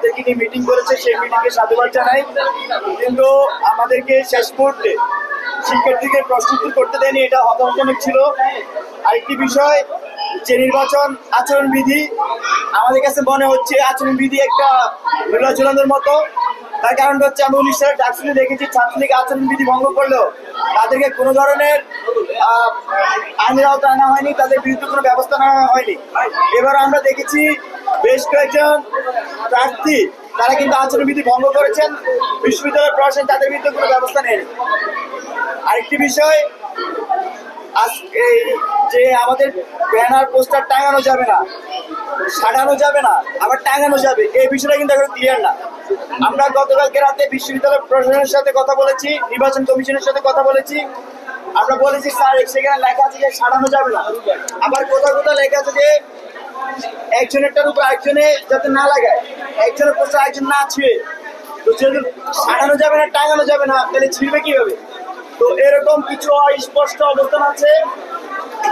আমাদেরকে নিয়ে মিটিং করেছে, সেই মিটিংকে সাধুবাদ জানাই। কিন্তু আমাদেরকে শেষ মুহূর্তে শিক্ষার্থীদের প্রস্তুতি করতে দেয়নি, এটা হতাশাজনক ছিল। আরেকটি বিষয়, যে নির্বাচন আচরণবিধি, আমাদের কাছে মনে হচ্ছে আচরণবিধি একটা নির্বাচনের মতো। তার কারণটা হচ্ছে, আমি 19 সালে ডাকসুতে দেখেছি ছাত্রলীগ আচরণবিধি ভঙ্গ করলেও তাদেরকে কোনো ধরনের আইনের আওতায় আনা হয়নি, তাদের বিরুদ্ধে কোনো ব্যবস্থা নেওয়া হয়নি। এবার আমরা দেখেছি বেশ কয়েকজন প্রার্থী তারা কিন্তু আচরণবিধি ভঙ্গ করেছেন, বিশ্ববিদ্যালয়ের প্রশাসন তাদের বিরুদ্ধে কোনো ব্যবস্থা নেয়নি। আরেকটি বিষয়, এই যে আমাদের ব্যানার পোস্টার টাঙানো যাবে না, সাজানো যাবে না, আবার টাঙানো যাবে, এই বিষয়টা কিন্তু এখন ক্লিয়ার না। আমরা গতকালকে রাতে বিশ্ববিদ্যালয় প্রশাসনের সাথে কথা বলেছি, নির্বাচন কমিশনের সাথে কথা বলেছি। আমরা বলেছি স্যার সেখানে লেখা আছে যে সাজানো যাবে না, আবার কোথাও কোথাও লেখা আছে যে একজনেরটার উপর একজনে যাতে না লাগায়, একজনের পোস্টার একজন না ছুঁয়ে। তো যেহেতু সাজানো যাবে না, টাঙানো যাবে না, তাহলে ছিঁড়বে কিভাবে? তো এরকম কিছু স্পষ্ট অবস্থান আছে।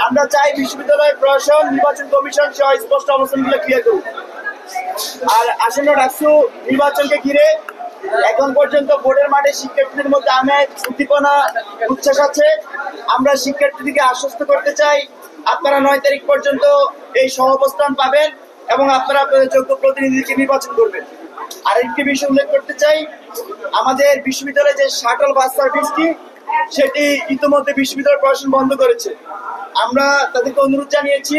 আমরা চাই বিশ্ববিদ্যালয় প্রশাসন, নির্বাচন কমিশন সহ স্পষ্ট অবস্থানগুলো ক্লিয়ার করুক। আর আসন্ন ডাকসু নির্বাচনকে ঘিরে এখন পর্যন্ত বোর্ডের মাঠে শিক্ষার্থীদের মধ্যে আমেজ, উদ্দীপনা, উচ্ছ্বাস আছে। আমরা শিক্ষার্থীদেরকে আশ্বস্ত করতে চাই, আপনারা 9 তারিখ পর্যন্ত এই সহাবস্থান পাবেন এবং আপনারা আপনাদের যোগ্য প্রতিনিধিকে নির্বাচন করবেন। আরেকটি বিষয় উল্লেখ করতে চাই, আমাদের বিশ্ববিদ্যালয়ে যে শাটল বাস সার্ভিসটি, সেটি ইতিমধ্যে বিশ্ববিদ্যালয় প্রশাসন বন্ধ করেছে। আমরা তাদেরকে অনুরোধ জানিয়েছি,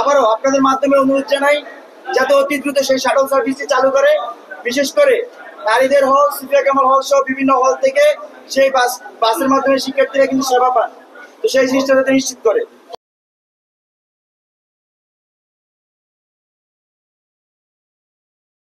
আবারও আপনাদের মাধ্যমে অনুরোধ জানাই যাতে অতি দ্রুত সেই শাটল সার্ভিসটি চালু করে। বিশেষ করে নারীদের হল, সুফিয়া কামাল হল সহ বিভিন্ন হল থেকে সেই বাসের মাধ্যমে শিক্ষার্থীরা কিন্তু সেবা পান। তো সেই জিনিসটা যাতে নিশ্চিত করে।